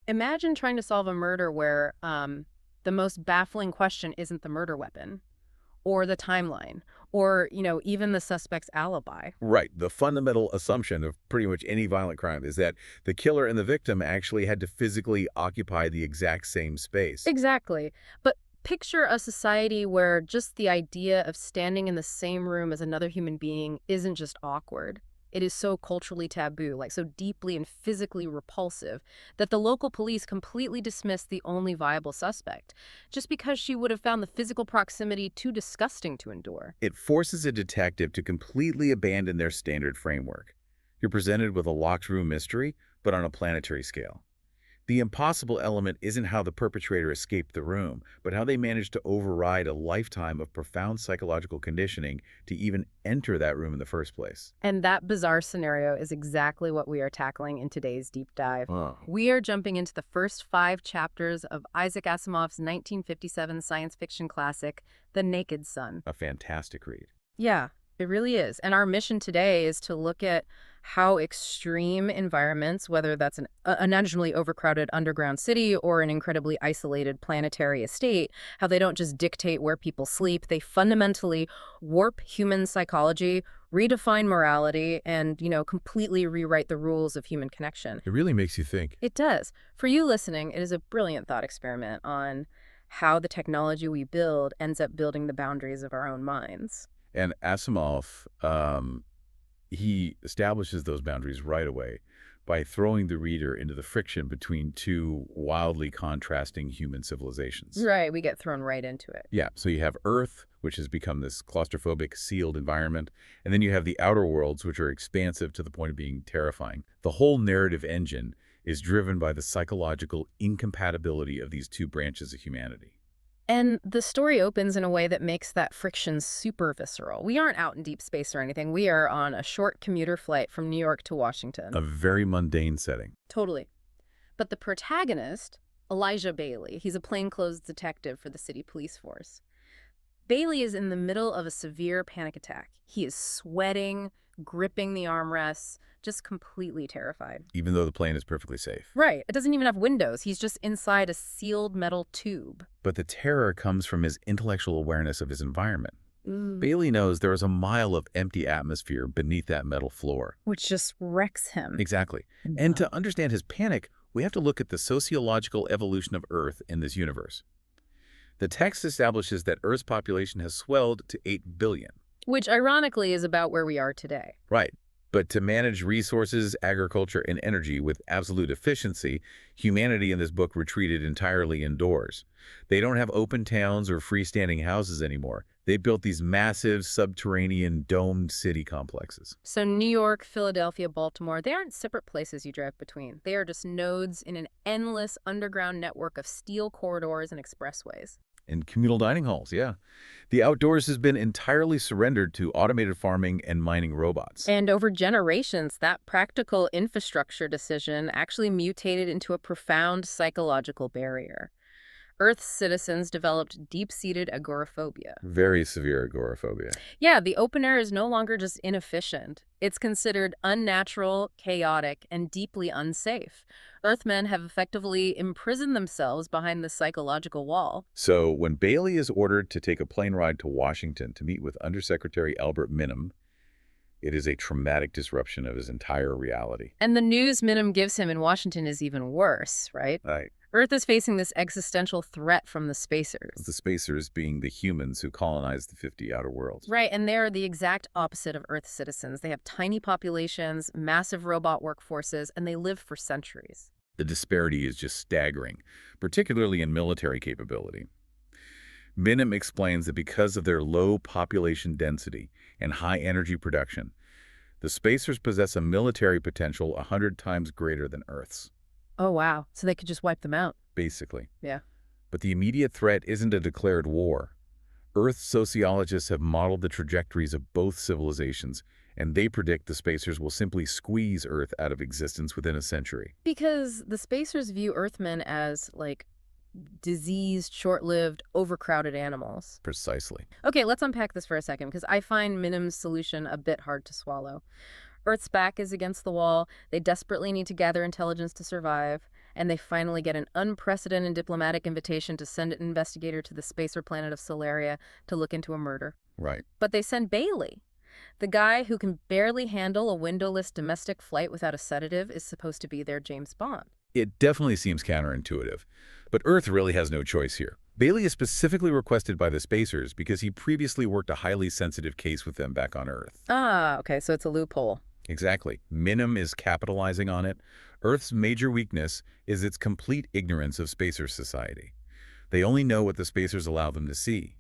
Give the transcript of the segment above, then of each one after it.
Imagine trying to solve a murder where the most baffling question isn't the murder weapon or the timeline or, even the suspect's alibi. Right. The fundamental assumption of pretty much any violent crime is that the killer and the victim actually had to physically occupy the exact same space. Exactly. But picture a society where just the idea of standing in the same room as another human being isn't just awkward. It is so culturally taboo, like so deeply and physically repulsive, that the local police completely dismissed the only viable suspect, just because she would have found the physical proximity too disgusting to endure. It forces a detective to completely abandon their standard framework. You're presented with a locked room mystery, but on a planetary scale. The impossible element isn't how the perpetrator escaped the room, but how they managed to override a lifetime of profound psychological conditioning to even enter that room in the first place. And that bizarre scenario is exactly what we are tackling in today's deep dive. Oh. We are jumping into the first 5 chapters of Isaac Asimov's 1957 science fiction classic, The Naked Sun. A fantastic read. Yeah, it really is. And our mission today is to look at how extreme environments, whether that's an unimaginably overcrowded underground city or an incredibly isolated planetary estate, how they don't just dictate where people sleep, they fundamentally warp human psychology, redefine morality, and, completely rewrite the rules of human connection. It really makes you think. It does. For you listening, it is a brilliant thought experiment on how the technology we build ends up building the boundaries of our own minds. And Asimov, he establishes those boundaries right away by throwing the reader into the friction between two wildly contrasting human civilizations. Right, we get thrown right into it. Yeah, so you have Earth, which has become this claustrophobic, sealed environment, and then you have the outer worlds, which are expansive to the point of being terrifying. The whole narrative engine is driven by the psychological incompatibility of these two branches of humanity. And the story opens in a way that makes that friction super visceral. We aren't out in deep space or anything. We are on a short commuter flight from New York to Washington. A very mundane setting. Totally. But the protagonist, Elijah Baley, he's a plainclothes detective for the city police force. Baley is in the middle of a severe panic attack. He is sweating, gripping the armrests, just completely terrified. Even though the plane is perfectly safe. Right. It doesn't even have windows. He's just inside a sealed metal tube. But the terror comes from his intellectual awareness of his environment. Mm. Baley knows there is a mile of empty atmosphere beneath that metal floor. Which just wrecks him. Exactly. And to understand his panic, we have to look at the sociological evolution of Earth in this universe. The text establishes that Earth's population has swelled to 8 billion. Which, ironically, is about where we are today. Right. But to manage resources, agriculture, and energy with absolute efficiency, humanity in this book retreated entirely indoors. They don't have open towns or freestanding houses anymore. They built these massive, subterranean, domed city complexes. So New York, Philadelphia, Baltimore, they aren't separate places you drive between. They are just nodes in an endless underground network of steel corridors and expressways. And communal dining halls, yeah. The outdoors has been entirely surrendered to automated farming and mining robots. And over generations, that practical infrastructure decision actually mutated into a profound psychological barrier. Earth's citizens developed deep-seated agoraphobia. Very severe agoraphobia. Yeah, the open air is no longer just inefficient. It's considered unnatural, chaotic, and deeply unsafe. Earthmen have effectively imprisoned themselves behind the psychological wall. So when Baley is ordered to take a plane ride to Washington to meet with Undersecretary Albert Minim, it is a traumatic disruption of his entire reality. And the news Minim gives him in Washington is even worse, right? Right. Earth is facing this existential threat from the spacers. The spacers being the humans who colonize the 50 outer worlds. Right, and they're the exact opposite of Earth's citizens. They have tiny populations, massive robot workforces, and they live for centuries. The disparity is just staggering, particularly in military capability. Minim explains that because of their low population density and high energy production, the spacers possess a military potential 100 times greater than Earth's. Oh, wow. So they could just wipe them out. Basically. Yeah. But the immediate threat isn't a declared war. Earth sociologists have modeled the trajectories of both civilizations, and they predict the spacers will simply squeeze Earth out of existence within a century. Because the spacers view Earthmen as, diseased, short-lived, overcrowded animals. Precisely. Okay, let's unpack this for a second, because I find Minim's solution a bit hard to swallow. Earth's back is against the wall. They desperately need to gather intelligence to survive. and they finally get an unprecedented diplomatic invitation to send an investigator to the spacer planet of Solaria to look into a murder. Right. But they send Baley. The guy who can barely handle a windowless domestic flight without a sedative is supposed to be their James Bond. It definitely seems counterintuitive. But Earth really has no choice here. Baley is specifically requested by the Spacers because he previously worked a highly sensitive case with them back on Earth. Ah, okay, so it's a loophole. Exactly. Minim is capitalizing on it. Earth's major weakness is its complete ignorance of Spacer society. They only know what the Spacers allow them to see.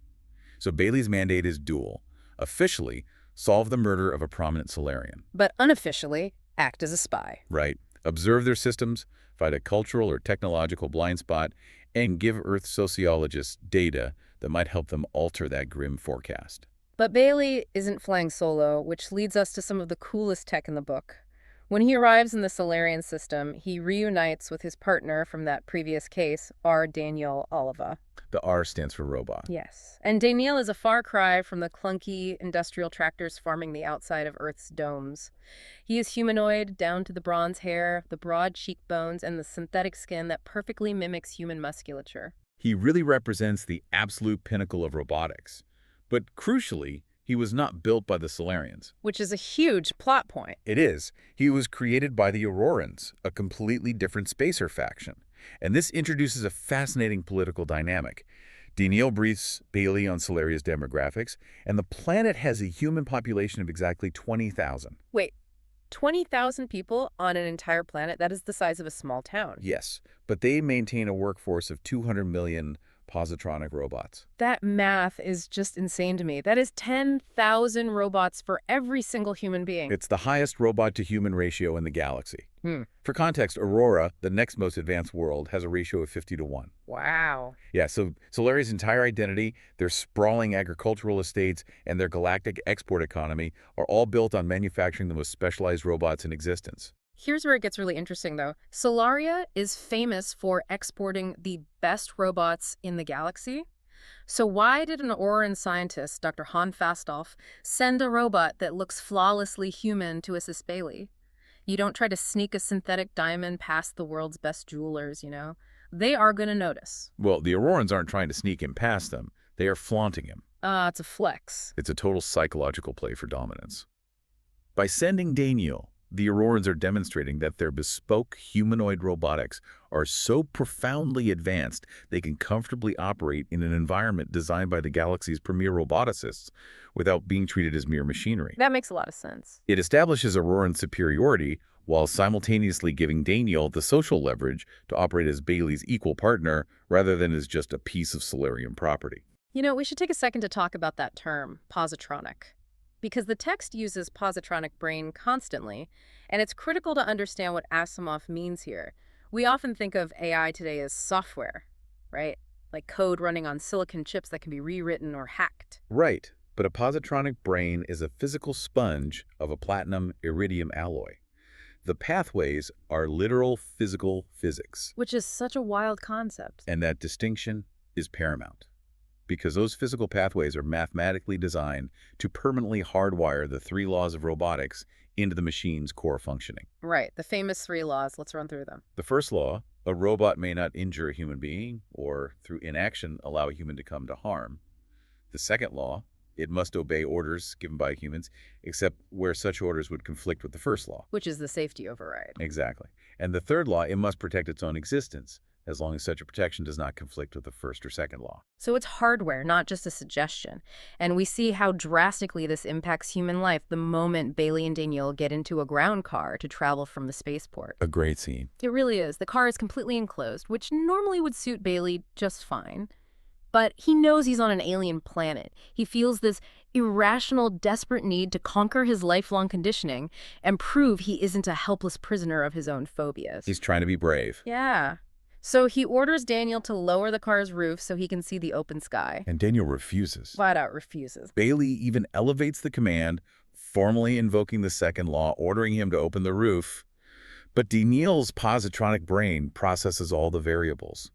So Baley's mandate is dual. Officially, solve the murder of a prominent Solarian. But unofficially, act as a spy. Right. Observe their systems, find a cultural or technological blind spot, and give Earth sociologists data that might help them alter that grim forecast. But Baley isn't flying solo, which leads us to some of the coolest tech in the book. When he arrives in the Solarian system, he reunites with his partner from that previous case, Daneel Olivaw. The R stands for robot. Yes. And Daneel is a far cry from the clunky industrial tractors farming the outside of Earth's domes. He is humanoid, down to the bronze hair, the broad cheekbones, and the synthetic skin that perfectly mimics human musculature. He really represents the absolute pinnacle of robotics. But crucially, he was not built by the Solarians. Which is a huge plot point. It is. He was created by the Aurorans, a completely different spacer faction. And this introduces a fascinating political dynamic. Daneel briefs Baley on Solaria's demographics, and the planet has a human population of exactly 20,000. Wait, 20,000 people on an entire planet? That is the size of a small town. Yes, but they maintain a workforce of 200 million positronic robots. That math is just insane to me. That is 10,000 robots for every single human being. It's the highest robot-to-human ratio in the galaxy. For context, Aurora, the next most advanced world, has a ratio of 50-1. Wow. Yeah, so Solaria's entire identity, their sprawling agricultural estates, and their galactic export economy are all built on manufacturing the most specialized robots in existence. Here's where it gets really interesting, though. Solaria is famous for exporting the best robots in the galaxy. So why did an Auroran scientist, Dr. Han Fastolf, send a robot that looks flawlessly human to assist Baley? You don't try to sneak a synthetic diamond past the world's best jewelers, you know? They are going to notice. Well, the Aurorans aren't trying to sneak him past them. They are flaunting him. It's a flex. It's a total psychological play for dominance. By sending Daneel, the Aurorans are demonstrating that their bespoke humanoid robotics are so profoundly advanced they can comfortably operate in an environment designed by the galaxy's premier roboticists without being treated as mere machinery. That makes a lot of sense. It establishes Auroran superiority while simultaneously giving Daneel the social leverage to operate as Baley's equal partner rather than as just a piece of Solarian property. You know, we should take a second to talk about that term, positronic. Because the text uses positronic brain constantly, and it's critical to understand what Asimov means here. We often think of AI today as software, right? Like code running on silicon chips that can be rewritten or hacked. Right, but a positronic brain is a physical sponge of a platinum-iridium alloy. The pathways are literal physical physics. Which is such a wild concept. And that distinction is paramount, because those physical pathways are mathematically designed to permanently hardwire the 3 laws of robotics into the machine's core functioning. Right, the famous 3 laws. Let's run through them. The first law, a robot may not injure a human being or, through inaction, allow a human to come to harm. The second law, it must obey orders given by humans, except where such orders would conflict with the first law. Which is the safety override. Exactly. And the third law, it must protect its own existence, as long as such a protection does not conflict with the first or second law. So it's hardware, not just a suggestion. And we see how drastically this impacts human life the moment Baley and Daneel get into a ground car to travel from the spaceport. A great scene. It really is. The car is completely enclosed, which normally would suit Baley just fine. But he knows he's on an alien planet. He feels this irrational, desperate need to conquer his lifelong conditioning and prove he isn't a helpless prisoner of his own phobias. He's trying to be brave. Yeah. So he orders Daneel to lower the car's roof so he can see the open sky. And Daneel refuses. Flat out refuses. Baley even elevates the command, formally invoking the second law, ordering him to open the roof. But Daneel's positronic brain processes all the variables.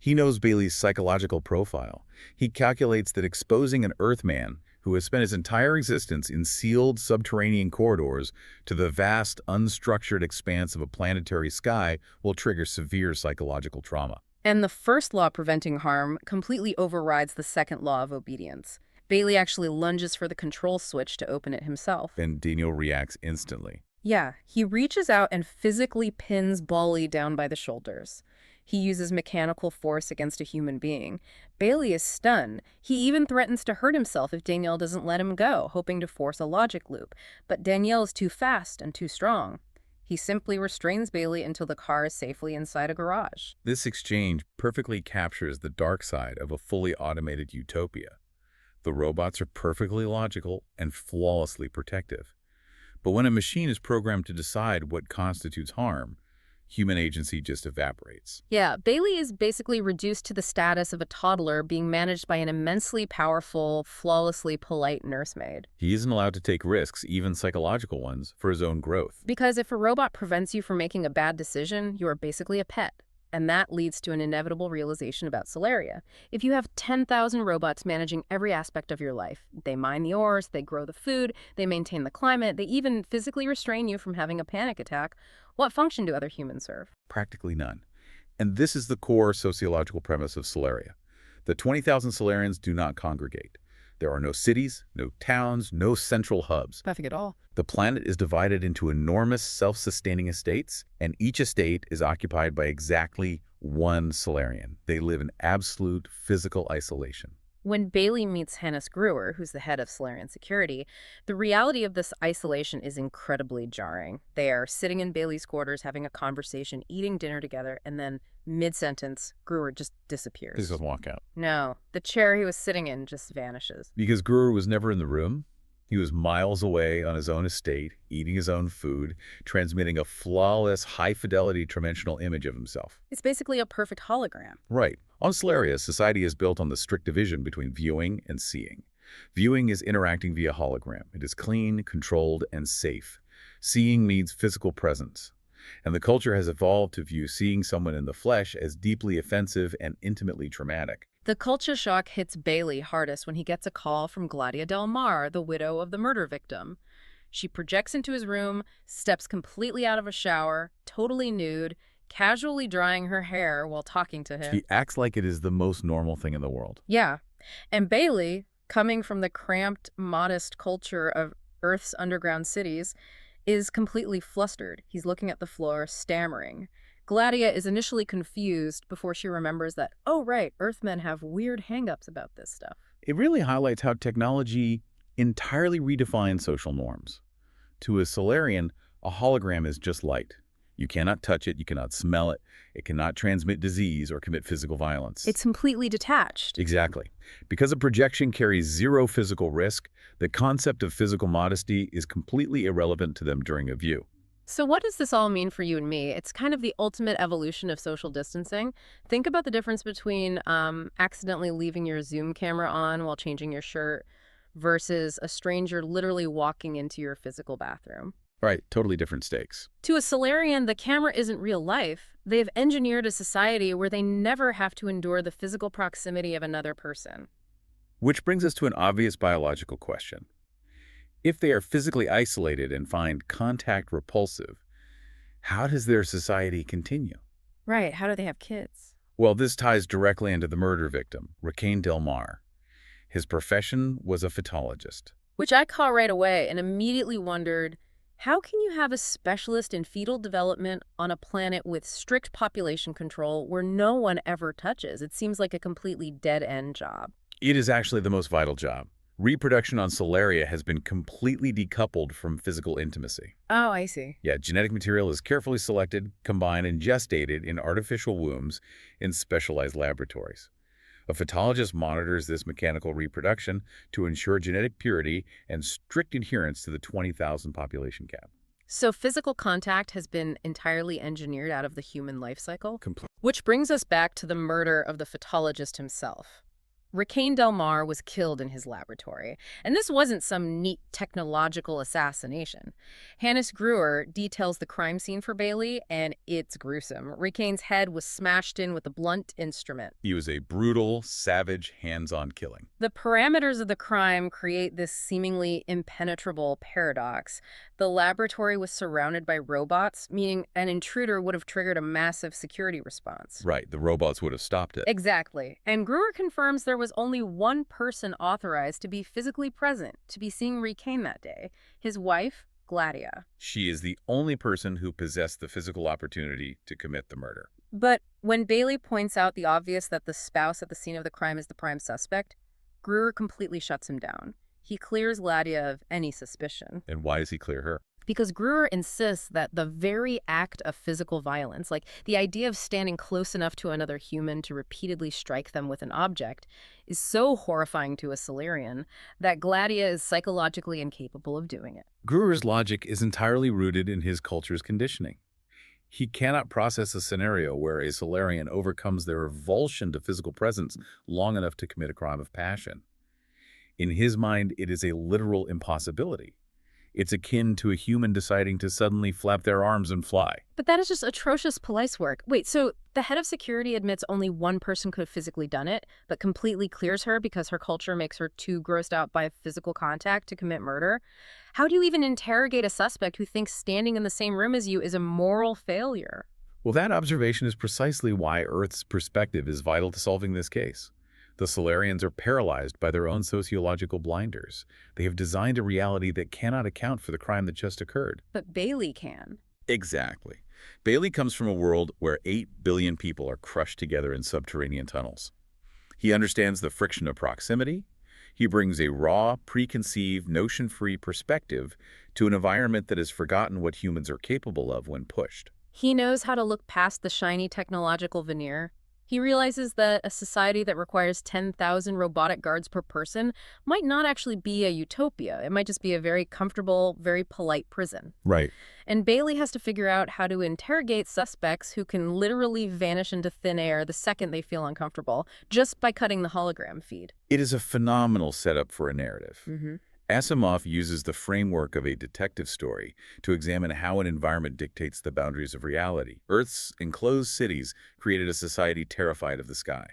He knows Baley's psychological profile. He calculates that exposing an Earthman, who who has spent his entire existence in sealed subterranean corridors to the vast, unstructured expanse of a planetary sky, will trigger severe psychological trauma. And the first law preventing harm completely overrides the second law of obedience. Baley actually lunges for the control switch to open it himself. And Daneel reacts instantly. Yeah, he reaches out and physically pins Baley down by the shoulders. He uses mechanical force against a human being. Baley is stunned. He even threatens to hurt himself if Daneel doesn't let him go, hoping to force a logic loop. But Daneel is too fast and too strong. He simply restrains Baley until the car is safely inside a garage. This exchange perfectly captures the dark side of a fully automated utopia. The robots are perfectly logical and flawlessly protective. But when a machine is programmed to decide what constitutes harm, human agency just evaporates. Yeah, Baley is basically reduced to the status of a toddler being managed by an immensely powerful, flawlessly polite nursemaid. He isn't allowed to take risks, even psychological ones, for his own growth. Because if a robot prevents you from making a bad decision, you are basically a pet. And that leads to an inevitable realization about Solaria. If you have 10,000 robots managing every aspect of your life, they mine the ores, they grow the food, they maintain the climate, they even physically restrain you from having a panic attack, what function do other humans serve? Practically none. And this is the core sociological premise of Solaria. The 20,000 Solarians do not congregate. There are no cities, no towns, no central hubs. Nothing at all. The planet is divided into enormous self-sustaining estates, and each estate is occupied by exactly one Solarian. They live in absolute physical isolation. When Baley meets Hannes Gruer, who's the head of Solarian security, the reality of this isolation is incredibly jarring. They are sitting in Baley's quarters, having a conversation, eating dinner together, and then mid-sentence, Gruer just disappears. He doesn't walk out. No, the chair he was sitting in just vanishes. Because Gruer was never in the room. He was miles away on his own estate, eating his own food, transmitting a flawless, high-fidelity tridimensional image of himself. It's basically a perfect hologram. Right. On Solaria, society is built on the strict division between viewing and seeing. Viewing is interacting via hologram. It is clean, controlled, and safe. Seeing needs physical presence. And the culture has evolved to view seeing someone in the flesh as deeply offensive and intimately traumatic. The culture shock hits Baley hardest when he gets a call from Gladia Del Mar, the widow of the murder victim. She projects into his room, steps completely out of a shower, totally nude, casually drying her hair while talking to him. She acts like it is the most normal thing in the world. Yeah. And Baley, coming from the cramped, modest culture of Earth's underground cities, is completely flustered. He's looking at the floor, stammering. Gladia is initially confused before she remembers that, oh right, Earthmen have weird hang-ups about this stuff. It really highlights how technology entirely redefines social norms. To a Solarian, a hologram is just light. You cannot touch it, you cannot smell it, it cannot transmit disease or commit physical violence. It's completely detached. Exactly. Because a projection carries zero physical risk, the concept of physical modesty is completely irrelevant to them during a view. So what does this all mean for you and me? It's kind of the ultimate evolution of social distancing. Think about the difference between accidentally leaving your Zoom camera on while changing your shirt versus a stranger literally walking into your physical bathroom. Right, totally different stakes. To a Solarian, the camera isn't real life. They've engineered a society where they never have to endure the physical proximity of another person. Which brings us to an obvious biological question. If they are physically isolated and find contact repulsive, how does their society continue? Right, how do they have kids? Well, this ties directly into the murder victim, Raquel Del Mar. His profession was a fetologist. Which I caught right away and immediately wondered, how can you have a specialist in fetal development on a planet with strict population control where no one ever touches? It seems like a completely dead-end job. It is actually the most vital job. Reproduction on Solaria has been completely decoupled from physical intimacy. Oh, I see. Yeah, genetic material is carefully selected, combined, and gestated in artificial wombs in specialized laboratories. A fetologist monitors this mechanical reproduction to ensure genetic purity and strict adherence to the 20,000 population cap. So physical contact has been entirely engineered out of the human life cycle? Complete. Which brings us back to the murder of the fetologist himself. Ricane Del Mar was killed in his laboratory, and this wasn't some neat technological assassination. Hannes Gruer details the crime scene for Bailey, and it's gruesome. Ricane's head was smashed in with a blunt instrument. He was a brutal, savage, hands-on killing. The parameters of the crime create this seemingly impenetrable paradox. The laboratory was surrounded by robots, meaning an intruder would have triggered a massive security response. Right, the robots would have stopped it. Exactly. And Gruer confirms there was only one person authorized to be physically present, to be seeing Ricane that day, his wife, Gladia. She is the only person who possessed the physical opportunity to commit the murder. But when Bailey points out the obvious that the spouse at the scene of the crime is the prime suspect, Gruer completely shuts him down. He clears Gladia of any suspicion. And why does he clear her? Because Gruer insists that the very act of physical violence, like the idea of standing close enough to another human to repeatedly strike them with an object, is so horrifying to a Solarian that Gladia is psychologically incapable of doing it. Gruer's logic is entirely rooted in his culture's conditioning. He cannot process a scenario where a Solarian overcomes their revulsion to physical presence long enough to commit a crime of passion. In his mind, it is a literal impossibility. It's akin to a human deciding to suddenly flap their arms and fly. But that is just atrocious police work. Wait, so the head of security admits only one person could have physically done it, but completely clears her because her culture makes her too grossed out by physical contact to commit murder? How do you even interrogate a suspect who thinks standing in the same room as you is a moral failure? Well, that observation is precisely why Earth's perspective is vital to solving this case. The Solarians are paralyzed by their own sociological blinders. They have designed a reality that cannot account for the crime that just occurred. But Bailey can. Exactly. Bailey comes from a world where 8 billion people are crushed together in subterranean tunnels. He understands the friction of proximity. He brings a raw, preconceived, notion-free perspective to an environment that has forgotten what humans are capable of when pushed. He knows how to look past the shiny technological veneer. He realizes that a society that requires 10,000 robotic guards per person might not actually be a utopia. It might just be a very comfortable, very polite prison. Right. And Bailey has to figure out how to interrogate suspects who can literally vanish into thin air the second they feel uncomfortable, just by cutting the hologram feed. It is a phenomenal setup for a narrative. Mm-hmm. Asimov uses the framework of a detective story to examine how an environment dictates the boundaries of reality. Earth's enclosed cities created a society terrified of the sky.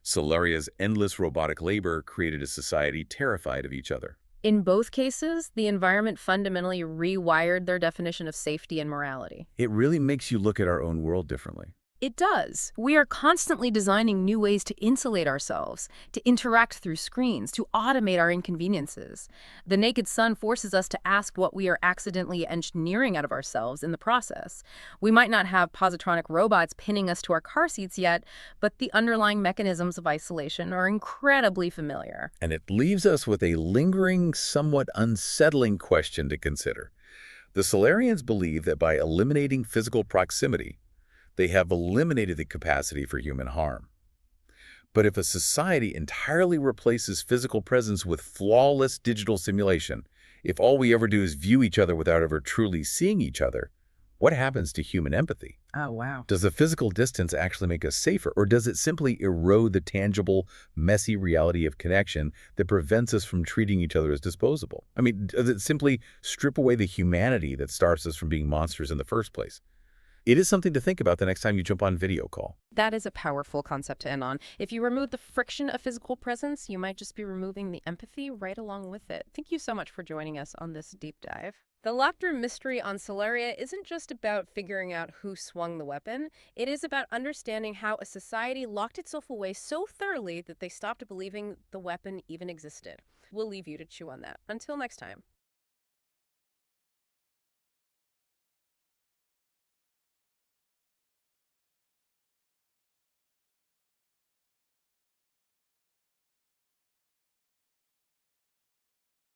Solaria's endless robotic labor created a society terrified of each other. In both cases, the environment fundamentally rewired their definition of safety and morality. It really makes you look at our own world differently. It does. We are constantly designing new ways to insulate ourselves, to interact through screens, to automate our inconveniences. The naked sun forces us to ask what we are accidentally engineering out of ourselves in the process. We might not have positronic robots pinning us to our car seats yet, but the underlying mechanisms of isolation are incredibly familiar. And it leaves us with a lingering, somewhat unsettling question to consider. The Solarians believe that by eliminating physical proximity, they have eliminated the capacity for human harm. But if a society entirely replaces physical presence with flawless digital simulation, if all we ever do is view each other without ever truly seeing each other, what happens to human empathy? Oh, wow. Does the physical distance actually make us safer, or does it simply erode the tangible, messy reality of connection that prevents us from treating each other as disposable? I mean, does it simply strip away the humanity that stops us from being monsters in the first place? It is something to think about the next time you jump on video call. That is a powerful concept to end on. If you remove the friction of physical presence, you might just be removing the empathy right along with it. Thank you so much for joining us on this deep dive. The locked room mystery on Solaria isn't just about figuring out who swung the weapon. It is about understanding how a society locked itself away so thoroughly that they stopped believing the weapon even existed. We'll leave you to chew on that. Until next time.